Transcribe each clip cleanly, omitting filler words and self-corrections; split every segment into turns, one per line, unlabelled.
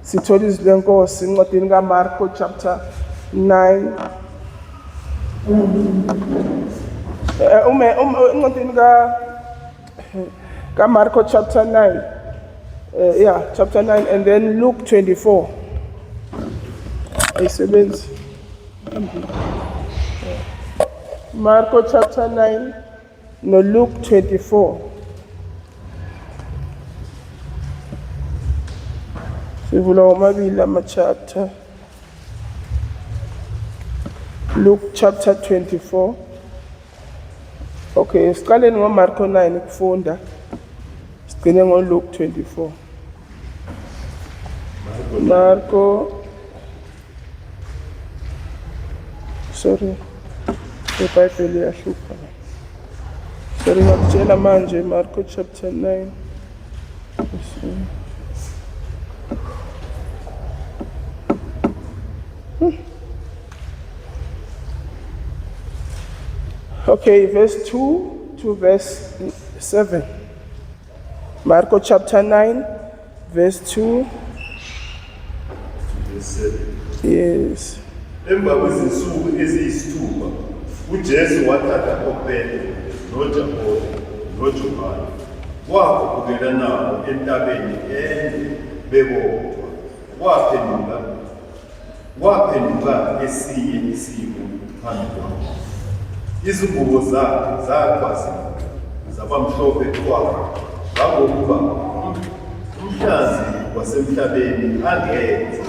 Sithola izwi lenkosi encwadini kaMarko chapter 9. Encwadini kaMarko chapter 9. Chapter 9 and then Luke 24. Ayisebenzi. Marko chapter 9 no Luke 24. Sivula omabili ama-chapter. Luke chapter 24. Okay, siqaleni ngoMarko 9 ukufunda. Sigcine ngoLuke 24. Marko. Sorry. iBhayibheli liyahlupha. Sorry ngakutshela manje Marko chapter 9. Okay, verse 2 to verse 7. Marko chapter 9, verse 2. Yes.
Emva kwezinsuku eziyisithupha, uJesu wathatha uPetro noJakobe noJohane wakhuphukela nabo entabeni ende bebodwa. Waphenduka esinye isimo phambi kwabo. Izingubo zakhe zakhwazimula zabamhlophe qhwa, kangokuba umhlanzi wasemhlabeni angenze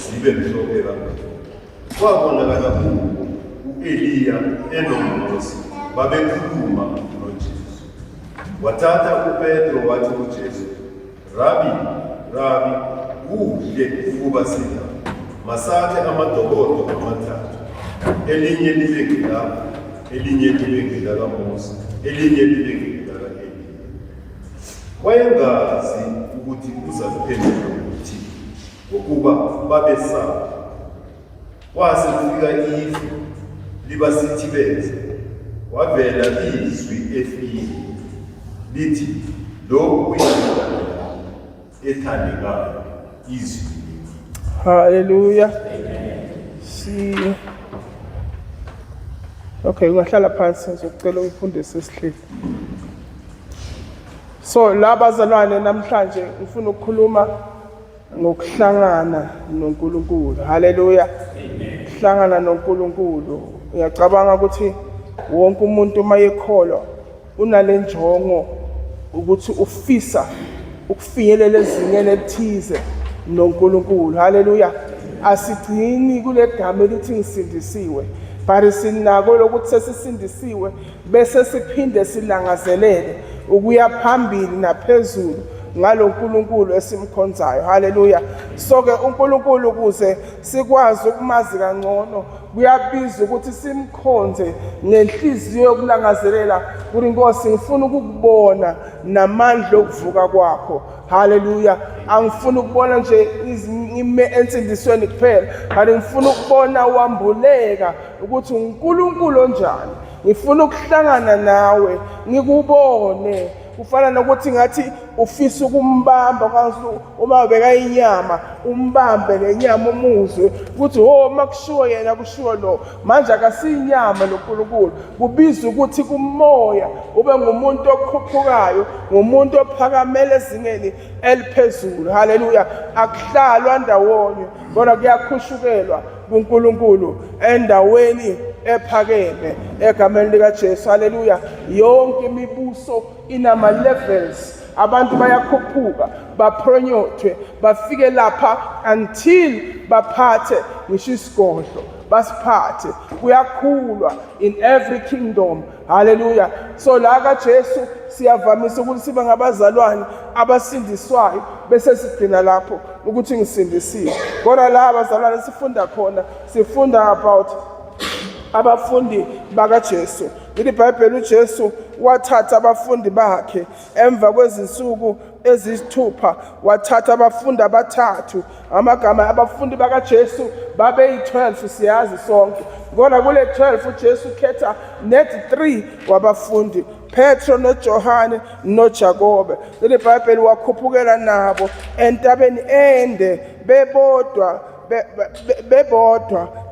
zibe mhlophe kangaka. Kwabonakala kubo u-Eliya enoMose babekhuluma noJesu. Wathatha uPetro wathi kuJesu, Rabi, kuhle ukuba sidla. Masakhe amadokodo amathathu, elinye libe ngelakho, elinye libe ngelakaMose, elinye libe ngelaka-Eliya. Wayengazi ukuthi uza kuphendula ukuthini, ngokuba babesaba. Kwase kufika ifu libasithibeze, wavela izwi efile lithi, lo uyindodana ethandekayo, izwi.
Hallelujah. See. Okay, ungahlala phansi ngizocela ungifundise isihleli. So la bazalwane namhlanje ngifuna ukukhuluma ngokuhlangana noNkulunkulu. Hallelujah. Amen. Kuhlangana noNkulunkulu. Ngiyacabanga ukuthi wonke umuntu mayekholwa unale njongo ukuthi ufisa ukufinyelela ezingeni elithize noNkulunkulu. Hallelujah. Asigcini kule gama elithi ngisindisiwe, but sinako lokuthi sesisindisiwe bese siphinde silangazelele ukuya phambili naphezulu ngalo uNkulunkulu esimkhonzayo. Hallelujah. So ke uNkulunkulu ukuze sikwazi ukumazi kangcono kuyabiza ukuthi simkhonze ngenhliziyo yokulangazelela ukuthi Nkosi ngifuna ukukubona namandla okuvuka kwakho. Hallelujah. Angifuni ukubona nje ime ensindisweni kuphela, kanti ngifuna ukubona uambuleka ukuthi uNkulunkulu onjani. Ngifuna ukuhlangana nawe ngikubone. Kufana nokuthi ngathi ufisa ukumbamba uma ubeka inyama, umbambe lenyama umuzwe ukuthi makushiwo yena kushiwo lo. Manje akasiyinyama loNkulunkulu, kubiza ukuthi kumoya ube ngumuntu okhuphukayo, ngumuntu ophakamela ezingeni eliphezulu. Hallelujah. Akuhlalwa ndawonye kodwa kuyakhushukelwa kuNkulunkulu endaweni ephakeme egameni likaJesu. Hallelujah. Yonke imibuso inama levels. Abantu bayakhuphuka, bapronyothwe, bafike lapha until baphathe ngisho isigodlo, basiphathe. Kuyakhulwa in every kingdom. Hallelujah. So la kaJesu siyavamisa ukuthi sibe ngabazalwane abasindiswayo bese sigcina lapho ukuthi ngisindisiwe. Kodwa la abazalwane sifunda khona, sifunda about abafundi bakaJesu. iBhayibheli uJesu wathatha abafundi bakhe emva kwezinsuku ezisithupha, wathatha abafundi abathathu. Amagama abafundi bakaJesu babeyi-12 siyazi sonke. Kodwa kule 12 uJesu khetha net 3 wabafundi, Petro noJohane noJakobe. iBhayibheli wakhuphukela nabo entabeni ende bebodwa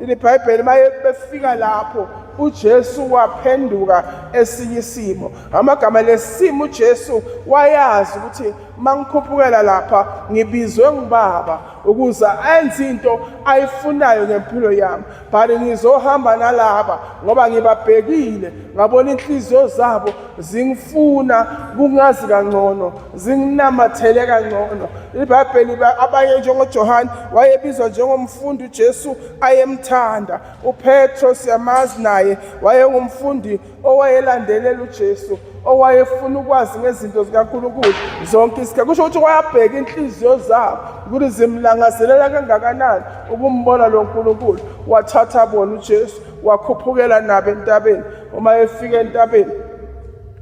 iBhayibheli maye befika lapho uJesu waphenduka esinye isimo. Amagama lesimo uJesu wayazi ukuthi mangikhuphukela lapha ngibizwe ngubaba ukuze enze into ayifunayo ngempilo yami, but ngizohamba nalaba ngoba ngibabhekile ngabona inhliziyo zabo zingifuna kungazi kangcono, zinginamathele kangcono. iBhayibheli abanye njengoJohane wayebizwa njengomfundi uJesu ayemthanda. uPetro siyamazi naye wayengumfundi owayelandelela uJesu, owayefuna ukwazi ngezinto zikaNkulunkulu zonke isikhathi. Kusho ukuthi wayabheka inhliziyo zabo ukuthi zimlangazelela kangakanani ukumbona lo nkulunkulu. Wathatha bona uJesu wakhuphukela nabo entabeni. Uma efika entabeni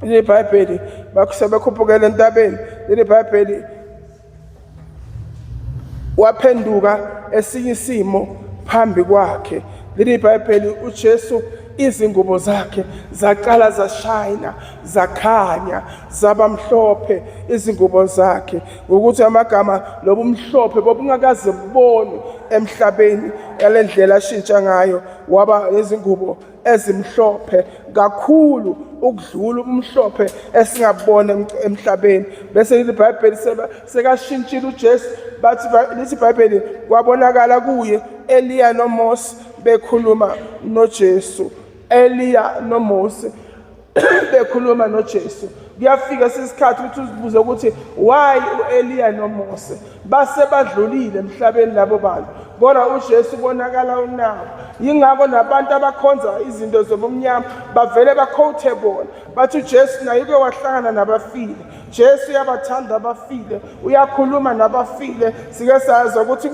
iBhayibheli sebekhuphukela entabeni iBhayibheli waphenduka esinye isimo phambi kwakhe. iBhayibheli uJesu izingubo zakhe zaqala zashayina, zakhanya, zaba mhlophe izingubo zakhe, ngokuthi amagama lobumhlophe bobungakaze bubonwe emhlabeni. Yalendlela ashintsha ngayo waba izingubo ezimhlophe kakhulu ukudlula umhlophe esingabona emhlabeni. Bese iBhayibheli sekashintshile uJesu, bathi iBhayibheli kwabonakala kuye Eliya noMose bekhuluma noJesu. Eliya noMose bekhuluma noJesu. Kuyafika isikhathi ukuthi uzibuze ukuthi why uEliya noMose base badlulile emhlabeni labo bantu, kodwa uJesu bonakala unabo. Yingakho nabantu abakhonza izinto zobumnyama bavele bakhothe bona bathi uJesu naye uke wahlangana nabafile. Jesu uyabathanda abafile, uyakhuluma nabafile. Sike sazi ukuthi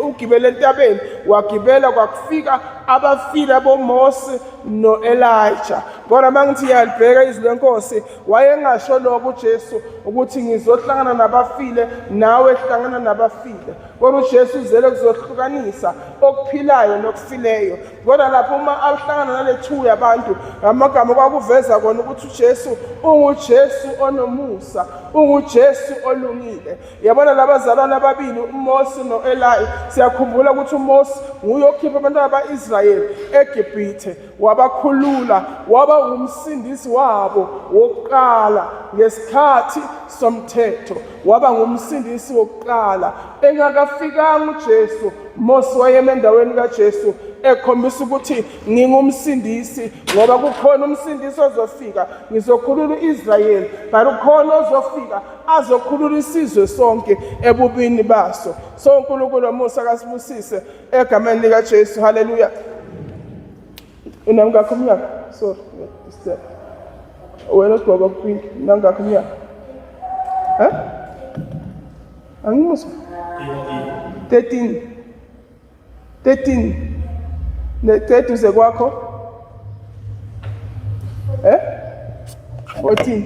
ugibele entabeni, wagibela kwakufika abafile aboMose noElijah. Kodwa mangithi yalibheka izwi lenkosi wayengasho lokho uJesu ukuthi ngizohlangana nabafile nawe hlangana nabafile, kodwa uJesu uzele kuzohlukanisa okuphilayo nokufileyo. Kodwa lapho uma ahlangana nalethu yabantu, amagama kwakuveza kona ukuthi uJesu unguJesu onomusa, unguJesu olungile. Yabona labazalwana ababili uMose noEli, siyakhumbula ukuthi uMose nguye okhipha abantwana bakaIsrayeli eGibhithe, wabakhulula, waba umsindisi wabo wokuqala ngesikhathi somthetho, waba ngumsindisi wokuqala. Engakafikanga uJesu, Mose wayeme endaweni kaJesu ekhombisa ukuthi ngingumsindisi, ngoba kukhona umsindisi ozofika ngizokhulula uIsrayeli, but ukhona ozofika azokhulula isizwe sonke ebubini baso. So uNkulunkulu waMusa akasibusise egameni likaJesu. Haleluya. Unangakho umnyaka? Sorry, wena ugogo kuphi? Nangakho umnyaka? Angimuzwa. 13 neteduze kwakho 14.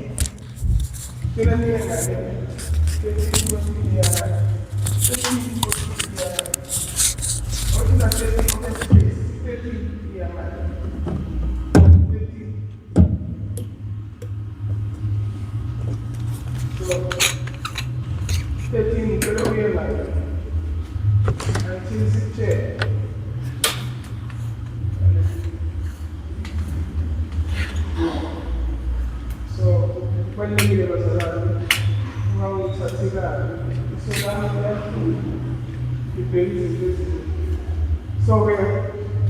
So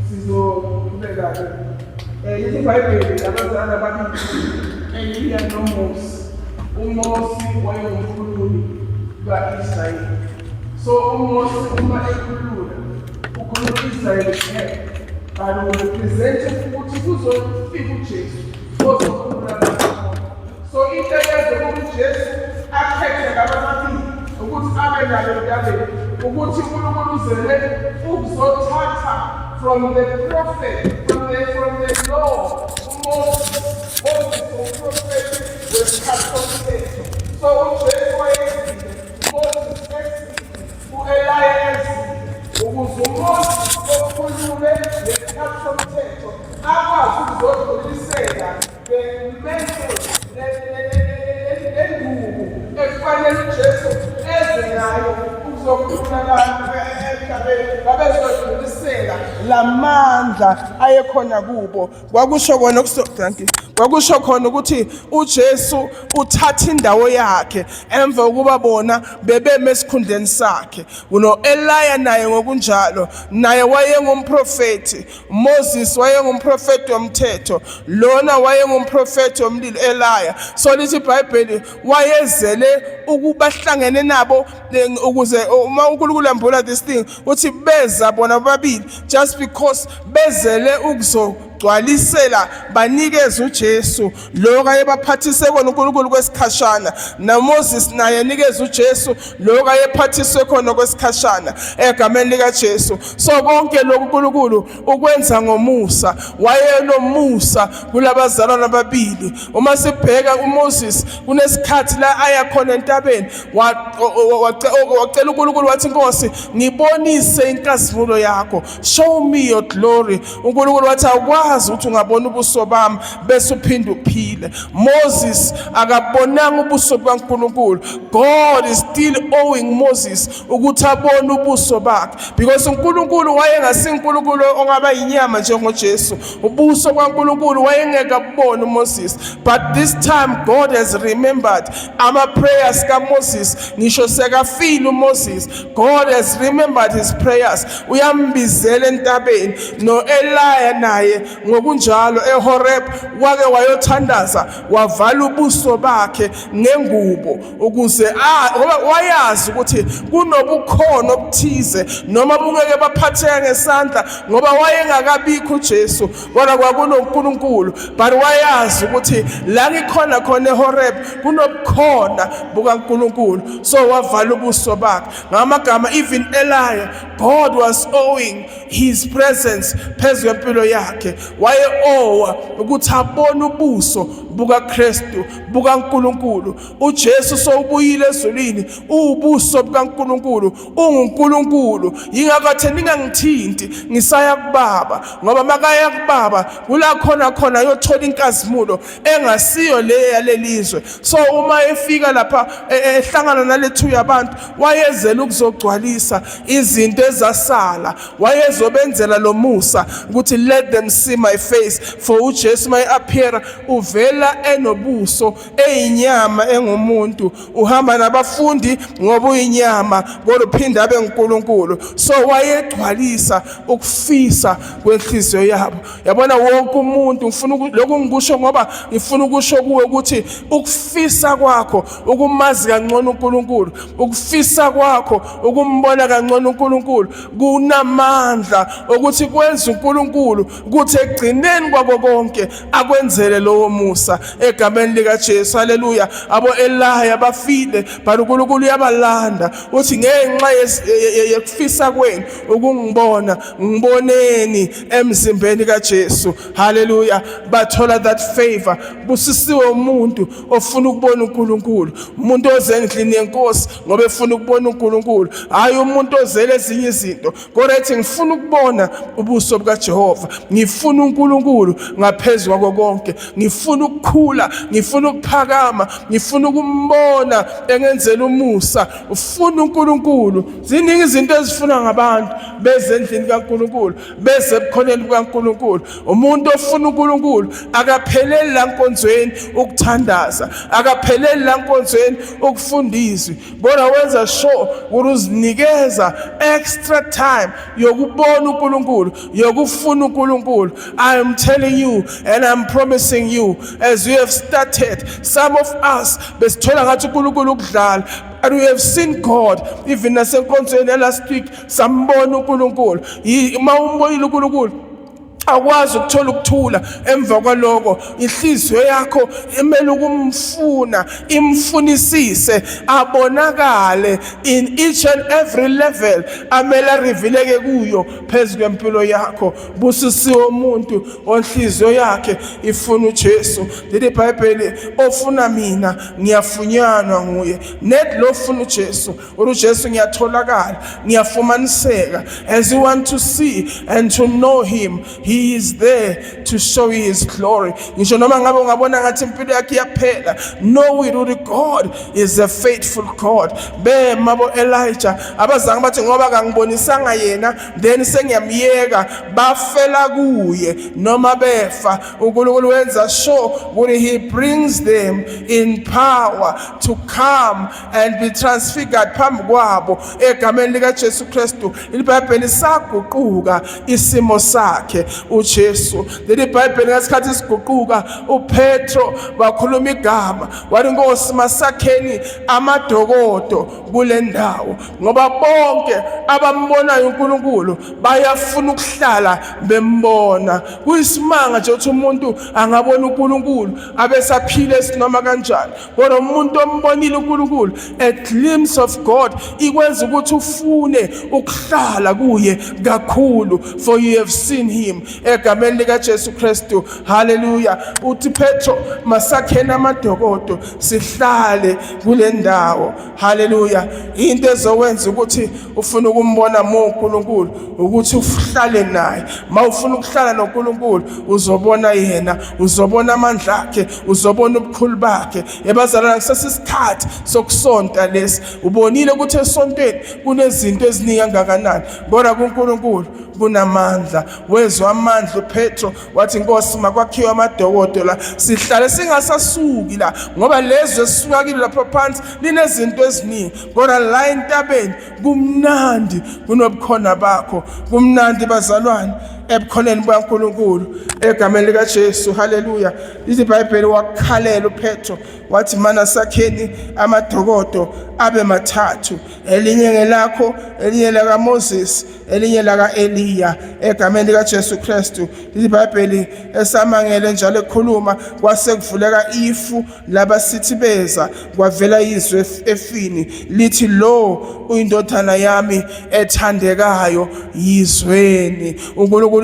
sizobeka iBhayibheli abazalwana ababili Eliya noMose. uMose wayengumkhululi kaIsrayeli. So uMose uma ekhulula ukhulula uIsrayeli and represent ukuthi kuzofika uJesu ozokhulula abantu. So into eyenza ukuthi uJesu akhethe ababili ukuthi abe nalo entabeni, ukuthi uNkulunkulu uzele ukuzothatha from the prophet, from the law. Moses was prophet with captain. So uJesu wayezile, Moses exile, uEliya exile, ukuze uMose okhulule ngesikhathi somthetho akwazi ukuzodlulisela le-message lenduku efanele uJesu eze nayo uzokhulula babezodlulisela lamandla ayekhona kubo. Kwakusho kona kwakusho khona ukuthi uJesu uthatha indawo yakhe emva ukuba bona bebeme esikhundleni sakhe. Eliya naye ngokunjalo, naye wayengumprofeti. Moses wayengumprofeti womthetho, lona wayengumprofeti womlilo, Eliya. So lithi iBhayibheli wayezele ukubahlangene nabo ukuze uma uNkulunkulu ambula this thing uthi beza bona babili just because bezele ukuzogcwalisela banikeza uJesu lo kayebaphathise kona uNkulunkulu kwesikhashana, na Moses naye anikeza uJesu lo kayephathiswe khona kwesikhashana egameni lika Jesu. So konke lokhu uNkulunkulu ukwenza ngomusa, wayenomusa kulabazalwana ababili. Uma sibheka uMoses kunesikhathi la aya khona entabeni wacela uNkulunkulu wathi, Nkosi ngibonise inkazimulo yakho, show me your glory. uNkulunkulu wathi awukwazi ukuthi ungabona ubuso bami bese uphinde uphile. Moses akabonanga ubuso bukaNkulunkulu. God is still owing Moses ukuthi abone ubuso bakhe, because uNkulunkulu wayengasinKulunkulu ongaba inyama njengoJesu. Ubuso kaNkulunkulu wayengeke abone uMoses, but this time God has remembered ama prayers kaMoses. Ngisho sekafile uMoses, God has remembered his prayers. Uyambizela entabeni no Eliya naye ngokunjalo eHoreb wake wayothandaza, wavala ubuso bakhe ngengubo ukuze wayazi ukuthi kunobukhono obuthize noma bungeke baphatheka ngesandla ngoba wayengakabikho uJesu, kodwa kwakunoNkulunkulu. But wayazi ukuthi la ngikhona khona eHoreb kunobukhona bukaNkulunkulu, so wavala ubuso bakhe. Ngamagama, even Eliya, God was owing his presence phezu kwempilo yakhe. Waye-owa ukuthi abone ubuso bukaKristu bukaNkulunkulu. uJesu sowubuyile ezulwini, ubuso bukaNkulunkulu, unguNkulunkulu. Yingakho ningangithinti ngisaya kuBaba, ngoba makaya kuBaba kula khona yothola inkazimulo engasiyo le yalelizwe. So uma efika lapha ehlangana nalethu yabantu, wayezela ukuzogcwalisa izinto ezasala, wayezobenzela lo musa ukuthi let them see my face. For uJesu may appear uvela enobuso eyinyama engumuntu, uhamba nabafundi ngoba uyinyama kodwa uphinda abe uNkulunkulu. So wayegcwalisa ukufisa kwenhliziyo yabo. Yabona wonke umuntu ngifuna lokhu ngikusho ngoba ngifuna ukusho kuwe ukuthi ukufisa kwakho ukumazi kangcono uNkulunkulu, ukufisa kwakho ukumbona kangcono uNkulunkulu kunamandla ukuthi kwenza uNkulunkulu ukuthi egcineni kwabo konke akwenzele lowo musa egameni lika Jesu. Haleluya. Abo Eliya bafile, but uNkulunkulu uyabalanda uthi ngenxa yekufisa kwenu ukungibona ngiboneni emzimbeni kaJesu. Haleluya. Bathola that favor. Busisiwe umuntu ofuna ukubona uNkulunkulu, umuntu oze endlini yenkosi ngoba efuna ukubona uNkulunkulu, hayi umuntu ozele ezinye izinto kodwa ethi ngifuna ukubona ubuso bukaJehova, ngifuna uNkulunkulu ngaphezulu kwako konke, ngifuna ukukhula, ngifuna ukuphakama, ngifuna ukumbona engenzela umusa. Ufuna uNkulunkulu. Ziningi izinto ezifuna ngabantu beze endlini kaNkulunkulu, beze ebukhoneni bukaNkulunkulu. Umuntu ofuna uNkulunkulu akapheleli la nkonzweni ukuthandaza, akapheleli la nkonzweni ukufundizwa, bona wenza sure uzinikeza extra time yokubona uNkulunkulu, yokufuna uNkulunkulu. I am telling you and I'm promising you, as we have started, some of us besithola ngathi uNkulunkulu ukudlala, and we have seen God even nasenkonzweni last week sambona uNkulunkulu. Uma umbonile uNkulunkulu akwazi ukuthola ukuthula emva kwaloko. Inhliziyo yakho emele ukumfuna, imfunisise, abonakale in each and every level amele revealeke kuyo phezu kwempilo yakho. Busisiwe umuntu onhliziyo yakhe ifuna uJesu. Lithi iBhayibheli, ofuna mina ngiyafunyanwa nguye. Net lo ofuna uJesu, uJesu ngiyatholakala, ngiyafumaniseka. As you want to see and to know him, he is there to show you his glory. Ngisho noma ngabe ungabona ngathi impilo yakhe iyaphela, know it ukuthi God is a faithful God. Mabo Elijah abazange bathi ngoba kangibonisanga yena then sengiyamyeka, bafela kuye noma befa. uNkulunkulu wenza sure ukuthi he brings them in power to come and be transfigured phambi kwabo egameni lika Jesu Kristu. iBhayibheli saguquka isimo sakhe uJesu. iBhayibheli ngesikhathi siguquka uPetro wakhuluma igama wathi Nkosi masakheni amadokodo kule ndawo, ngoba bonke abambonayo uNkulunkulu bayafuna ukuhlala bembona. Kuyisimanga nje ukuthi umuntu angabona uNkulunkulu abesaphila esinoma kanjani, kodwa umuntu ombonile uNkulunkulu, a glimpse of God, ikwenza ukuthi ufune ukuhlala kuye kakhulu, for you have seen him. Egameni lika Jesu Kristu, haleluya. Uthi Petro masakheni amadokodo sihlale kule ndawo, haleluya. Into ezokwenza ukuthi ufuna ukumbona uNkulunkulu ukuthi uhlale naye. Mawufuna ukuhlala noNkulunkulu uzobona yena, uzobona amandla akhe, uzobona ubukhulu bakhe. Ebazalwana kusesisikhathi sokusonta lesi, ubonile ukuthi esontweni kunezinto eziningi kangakanani, kodwa kuNkulunkulu kunamandla. Wezwa amandla uPetro wathi Nkosi makwakhiwe amadokodo la sihlale singasasuki la, ngoba lezwe esisuka kile lapha phansi linezinto eziningi, kodwa la entabeni kumnandi kunobukhona bakho. Kumnandi bazalwane ebukhoneni bukaNkulunkulu egameni lika Jesu, haleluya. iBhayibheli wakhalela uPetro wathi mana sakheni amadokodo abe mathathu, elinye ngelakho, elinye laka Moses, elinye laka Eliya, egameni lika Jesu Kristu. iBhayibheli esamangele njalo ekhuluma kwase kuvuleka ifu labasithibeza, kwavela izwi efini lithi lo uyindodana yami ethandekayo, yizweni. uNkulunkulu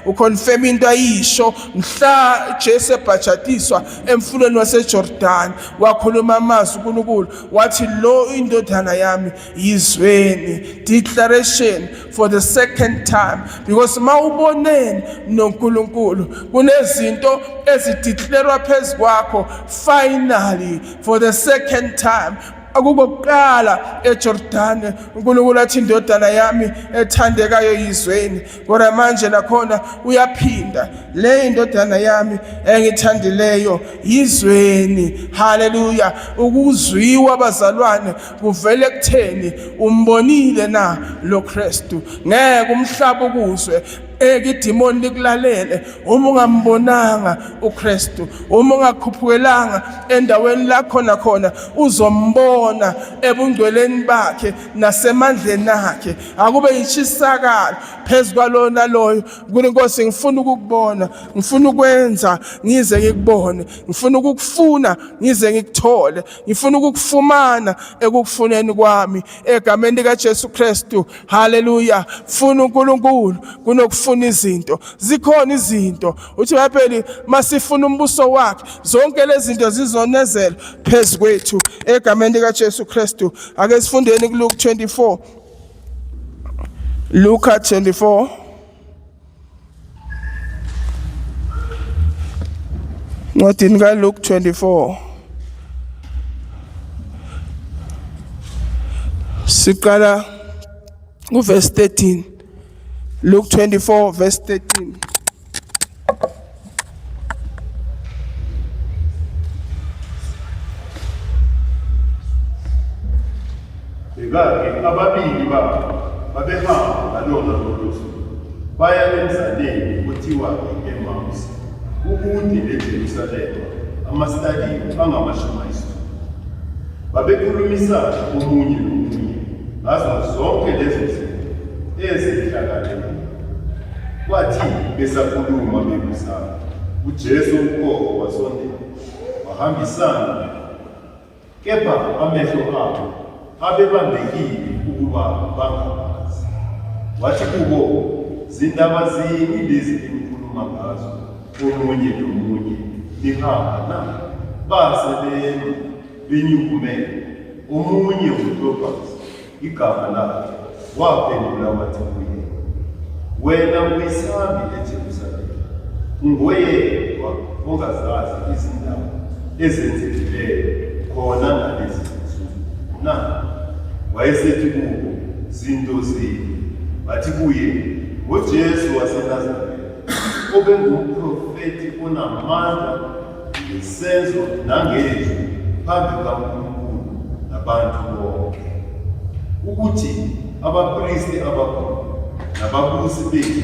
ukonfirma into ayisho mhla Jesu ebhajatiswa emfuleni waseJordan, wakhuluma amazwi uNkulunkulu wathi lo indodana yami yizweni. Declaration for the second time, because mawubonene noNkulunkulu kunezinto ezideclarewa phezukwakho finally for the second time. Akukokuqala eJordan uNkulunkulu athi indodana yami ethandekayo yizweni, kodwa manje nakhona uyaphinda, le indodana yami engithandileyo yizweni, haleluya. Ukuzwiwa bazalwane kuvele kutheni umbonile na lo Kristu. Ngeke umhlaba ukuzwe idimoni likulalele uma ungambonanga uKristu, uma ungakhuphukelanga endaweni la khona uzombona ebungcweleni bakhe nasemandleni akhe. Akube yichisakala phezukwalona loyo kuthi Nkosi ngifuna ukukubona, ngifuna ukwenza ngize ngikubone, ngifuna ukukufuna ngize ngikuthole, ngifuna ukukufumana ekukufuneni kwami egameni lika Jesu Kristu, haleluya. Funa uNkulunkulu kunokufuna izinto. Zikhona izinto uthi iBhayibheli masifuna umbuso wakhe zonke lezi zinto zizonezela phezukwethu egameni lika Jesu Kristu. Ake sifundeni kuLuke 24, Luka 24 ncwadini kaLuke 24 siqala kuverse 13. Luke 24 verse 13.
Beka-ke ababili babo babehamba ngalona lolo suku baya emzaleni kuthiwa Emausi, ukude leJerusalema amastadiya angamashumi. Babekhulumisana omunye nomunye ngazo zonke lezo zinto ezihlakalele. Kwathi besakhuluma bebusana, uJesu uqobo wasondela wahambisana, kepha amehlo abo abebambekile ukuba bangabazi. Wathi kubo, zindaba zini lezi enikhuluma ngazo omunye nomunye nihamba na? Base benyukumele. Omunye uKleophasi igama lakhe waphendula wathi kuye, wena uyisambi eJerusalema, ungoyedwa ongazazi izindawo ezenzekileyo khona ngalezi zinsuku na. Wayesethi kubo, zinto zini? Bathi kuye, ngoJesu waseNazaretha, obengumprofethi onamandla ngesenzo nangezwi phambi kaNkulunkulu nabantu bonke, ukuthi abapristi abakhulu nababusi bethu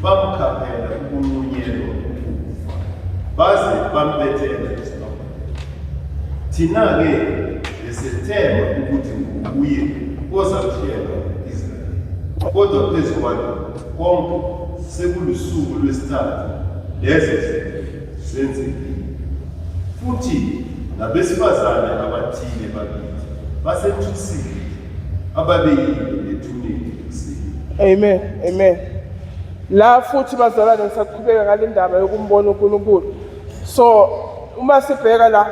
bamkhaphela ukunqunyelwa ukufa, baze bambethela esibhakweni. Thina-ke besethemba ukuthi nguye ozakuhlenga u-Israyeli. Kodwa phezu kwalokho konke sekulusuku lwesithathu lezo zinto zenzekile. Futhi nabesifazane abathile bakithi basethusile ababeyile ethuneni ekuseni.
Amen, amen. La futhi bazalwane ngisaqhubeka ngale ndaba yokumbona uNkulunkulu. So uma sibheka la